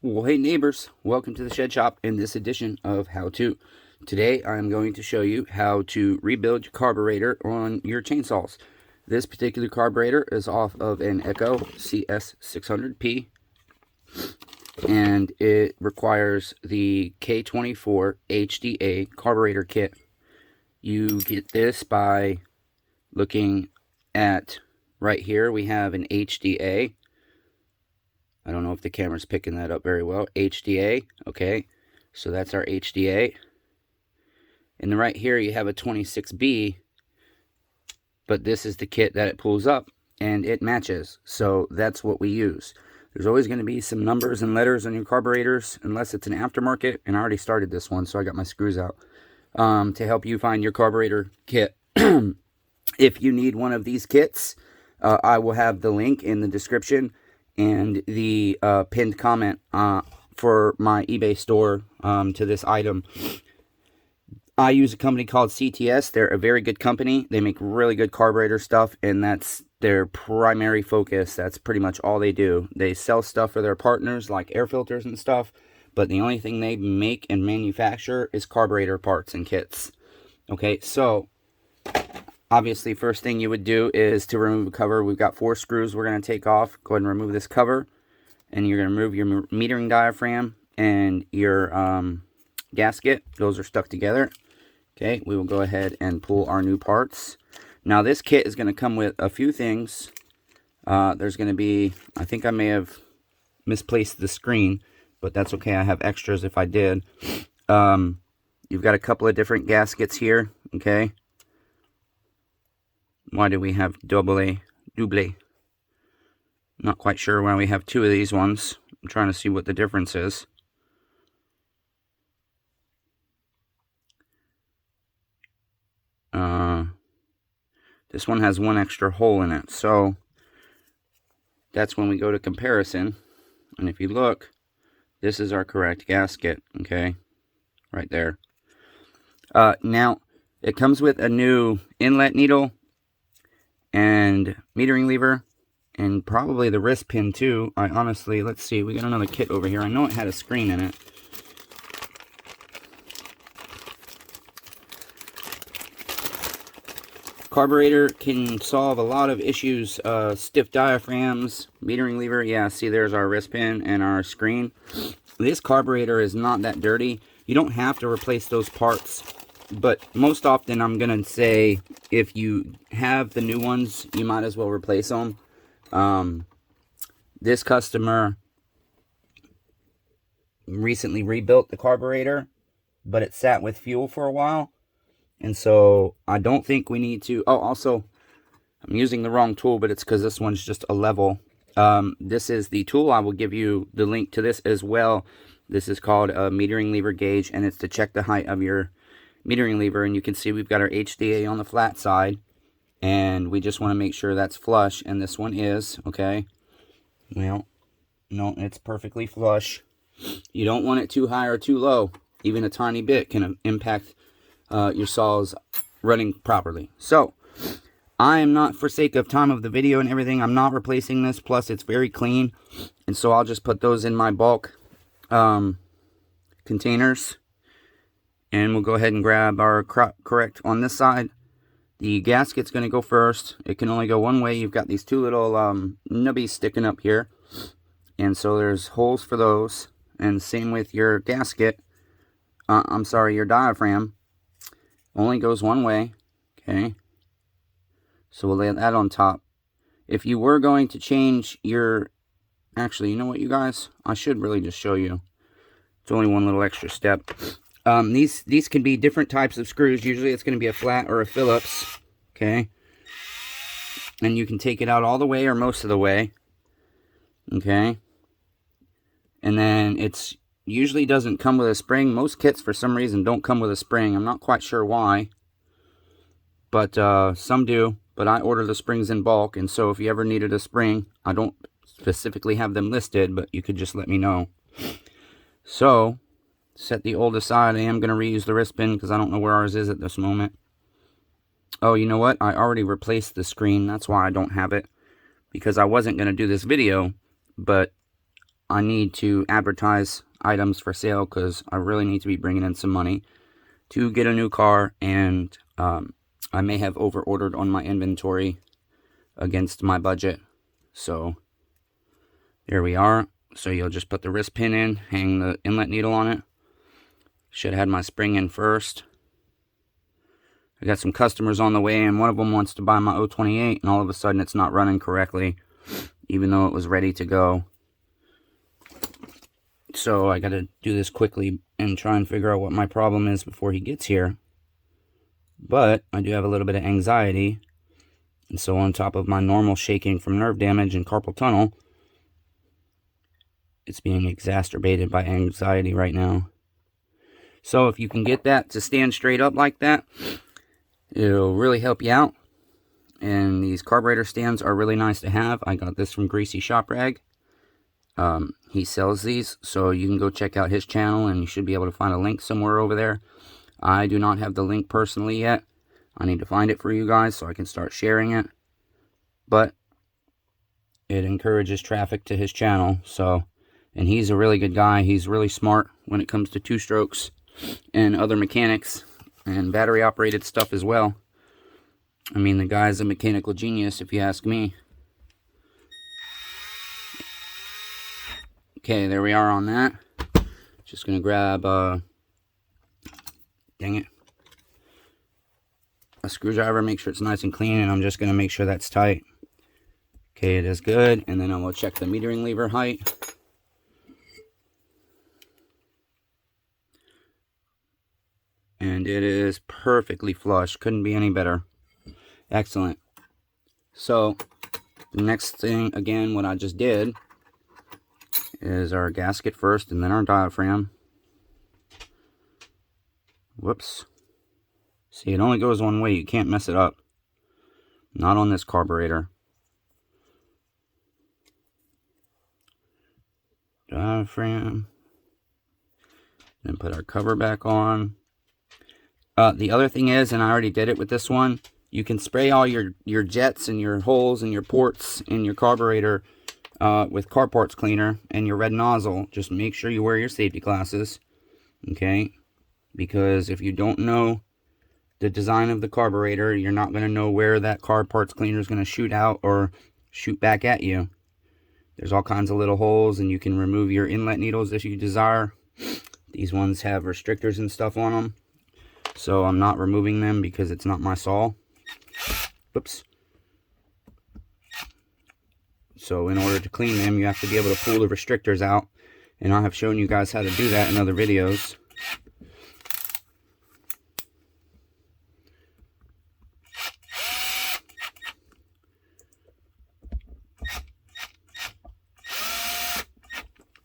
Well, hey neighbors, welcome to the Shed Shop in this edition of How To. Today I'm going to show you how to rebuild your carburetor on your chainsaws. This particular carburetor is off of an Echo CS600P, and it requires the K24-HDA carburetor kit. You get this by looking at right here. We have an HDA. I don't know if the camera's picking that up very well. HDA, okay. So that's our HDA. And then right here you have a 26B, but this is the kit that it pulls up, and it matches. So that's what we use. There's always going to be some numbers and letters on your carburetors, unless it's an aftermarket, and I already started this one, so I got my screws out, to help you find your carburetor kit. If you need one of these kits, I will have the link in the description and the pinned comment for my eBay store to this item. I use a company called CTS. They're a very good company. They make really good carburetor stuff, and that's their primary focus. That's pretty much all they do. They sell stuff for their partners like air filters and stuff, but the only thing they make and manufacture is carburetor parts and kits. Okay, so obviously, first thing you would do is to remove the cover. We've got 4 screws we're going to take off. Go ahead and remove this cover. And you're going to remove your metering diaphragm and your gasket. Those are stuck together. Okay, we will go ahead and pull our new parts. Now, this kit is going to come with a few things. There's going to be, I think I may have misplaced the screen, but that's okay. I have extras if I did. You've got a couple of different gaskets here, okay? Why do we have double? Not quite sure why we have 2 of these ones. I'm trying to see what the difference is. This one has 1 extra hole in it, so that's when we go to comparison. And if you look, this is our correct gasket, okay? Right there. Now, it comes with a new inlet needle and metering lever, and probably the wrist pin too. I honestly, let's see, we got another kit over here. I know it had a screen in it. Carburetor can solve a lot of issues. Stiff diaphragms, metering lever. Yeah, see, there's our wrist pin and our screen. This carburetor is not that dirty. You don't have to replace those parts, but most often I'm gonna say if you have the new ones, you might as well replace them. This customer recently rebuilt the carburetor, but it sat with fuel for a while, and so I don't think we need to. Oh, also, I'm using the wrong tool, but it's because this one's just a level. This is the tool. I will give you the link to this as well. This is called a metering lever gauge, and it's to check the height of your metering lever. And you can see we've got our HDA on the flat side, and we just want to make sure that's flush, and this one is, okay? Well, no, it's perfectly flush. You don't want it too high or too low. Even a tiny bit can impact your saws running properly. So, I am not, for sake of time of the video and everything, I'm not replacing this, plus it's very clean, and so I'll just put those in my bulk containers, and we'll go ahead and grab our correct on this side. The gasket's going to go first. It can only go one way. You've got these 2 little nubbies sticking up here, and so there's holes for those, and same with your gasket. I'm sorry, your diaphragm only goes one way, okay? So we'll lay that on top. If you were going to change your, actually, you know what, you guys? I should really just show you. It's only one little extra step. These can be different types of screws. Usually it's going to be a flat or a Phillips, okay? And you can take it out all the way or most of the way, okay? And then it's usually doesn't come with a spring. Most kits, for some reason, don't come with a spring. I'm not quite sure why, but some do. But I order the springs in bulk, and so if you ever needed a spring, I don't specifically have them listed, but you could just let me know. So, set the old aside. I am going to reuse the wrist pin because I don't know where ours is at this moment. Oh, you know what? I already replaced the screen. That's why I don't have it, because I wasn't going to do this video, but I need to advertise items for sale because I really need to be bringing in some money to get a new car, and I may have over ordered on my inventory against my budget. So there we are. So you'll just put the wrist pin in, hang the inlet needle on it. Should have had my spring in first. I got some customers on the way, and one of them wants to buy my 028, and all of a sudden it's not running correctly, even though it was ready to go. So I got to do this quickly and try and figure out what my problem is before he gets here. But I do have a little bit of anxiety, and so on top of my normal shaking from nerve damage and carpal tunnel, it's being exacerbated by anxiety right now. So if you can get that to stand straight up like that, it'll really help you out. And these carburetor stands are really nice to have. I got this from Greasy Shop Rag. He sells these, so you can go check out his channel, and you should be able to find a link somewhere over there. I do not have the link personally yet. I need to find it for you guys so I can start sharing it. But it encourages traffic to his channel. So, and he's a really good guy. He's really smart when it comes to two-strokes and other mechanics and battery operated stuff as well. I mean, the guy's a mechanical genius if you ask me. Okay, there we are on that. Just gonna grab dang it, a screwdriver, make sure it's nice and clean, and I'm just gonna make sure that's tight. Okay, it is good, and then I will check the metering lever height. And it is perfectly flush. Couldn't be any better. Excellent. So, the next thing, again, what I just did is our gasket first and then our diaphragm. Whoops. See, it only goes one way. You can't mess it up. Not on this carburetor. Diaphragm. Then put our cover back on. The other thing is, and I already did it with this one, you can spray all your jets and your holes and your ports in your carburetor with car parts cleaner and your red nozzle. Just make sure you wear your safety glasses, okay? Because if you don't know the design of the carburetor, you're not going to know where that car parts cleaner is going to shoot out or shoot back at you. There's all kinds of little holes, and you can remove your inlet needles if you desire. These ones have restrictors and stuff on them, so I'm not removing them because it's not my saw. Whoops. So in order to clean them, you have to be able to pull the restrictors out, and I have shown you guys how to do that in other videos.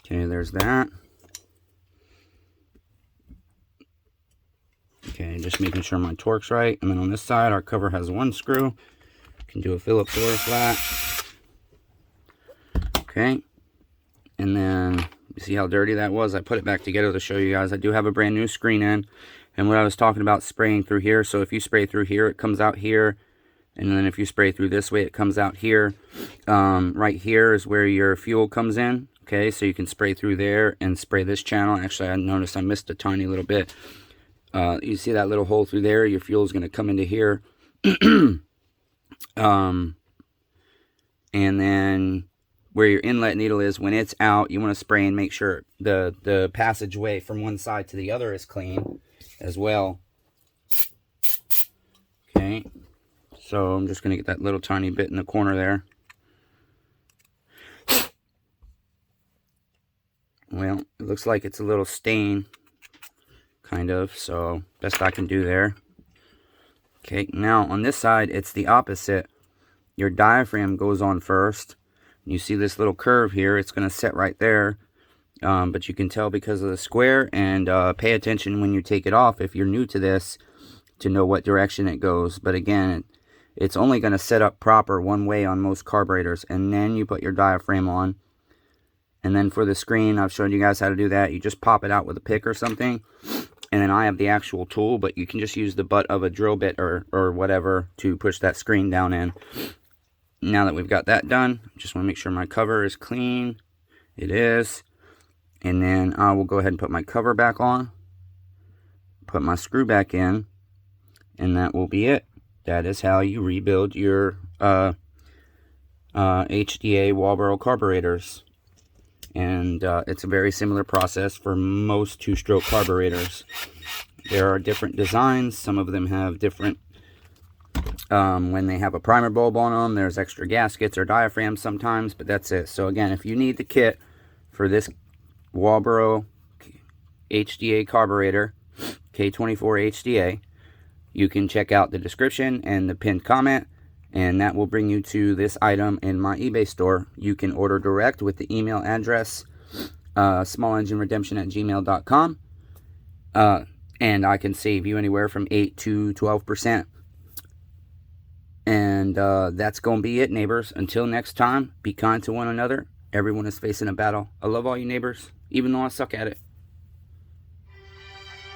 Okay, there's that. Okay, just making sure my torque's right. And then on this side, our cover has one screw. You can do a Phillips door flat. Okay. And then, you see how dirty that was? I put it back together to show you guys. I do have a brand new screen in. And what I was talking about spraying through here. So if you spray through here, it comes out here. And then if you spray through this way, it comes out here. Right here is where your fuel comes in. Okay, so you can spray through there and spray this channel. Actually, I noticed I missed a tiny little bit. You see that little hole through there? Your fuel is going to come into here. And then where your inlet needle is, when it's out, you want to spray and make sure the passageway from one side to the other is clean as well. Okay, so I'm just going to get that little tiny bit in the corner there. Well, it looks like it's a little stain, kind of, so best I can do there. Okay, now on this side, it's the opposite. Your diaphragm goes on first. You see this little curve here, it's going to set right there. But you can tell because of the square, and pay attention when you take it off if you're new to this to know what direction it goes. But again, it's only going to set up proper one way on most carburetors, and then you put your diaphragm on. And then for the screen, I've shown you guys how to do that. You just pop it out with a pick or something. And then I have the actual tool, but you can just use the butt of a drill bit or whatever to push that screen down in. Now that we've got that done, I just want to make sure my cover is clean It is. And then I will go ahead and put my cover back on, put my screw back in, and that will be it. That is how you rebuild your HDA Walbro carburetors. And it's a very similar process for most two-stroke carburetors. There are different designs. Some of them have different, when they have a primer bulb on them, there's extra gaskets or diaphragms sometimes, but that's it. So again, if you need the kit for this Walbro HDA carburetor, K24-HDA, you can check out the description and the pinned comment, and that will bring you to this item in my eBay store. You can order direct with the email address smallengineredemption@gmail.com, and I can save you anywhere from 8 to 12%. And that's going to be it, neighbors. Until next time, be kind to one another. Everyone is facing a battle. I love all you neighbors, even though I suck at it.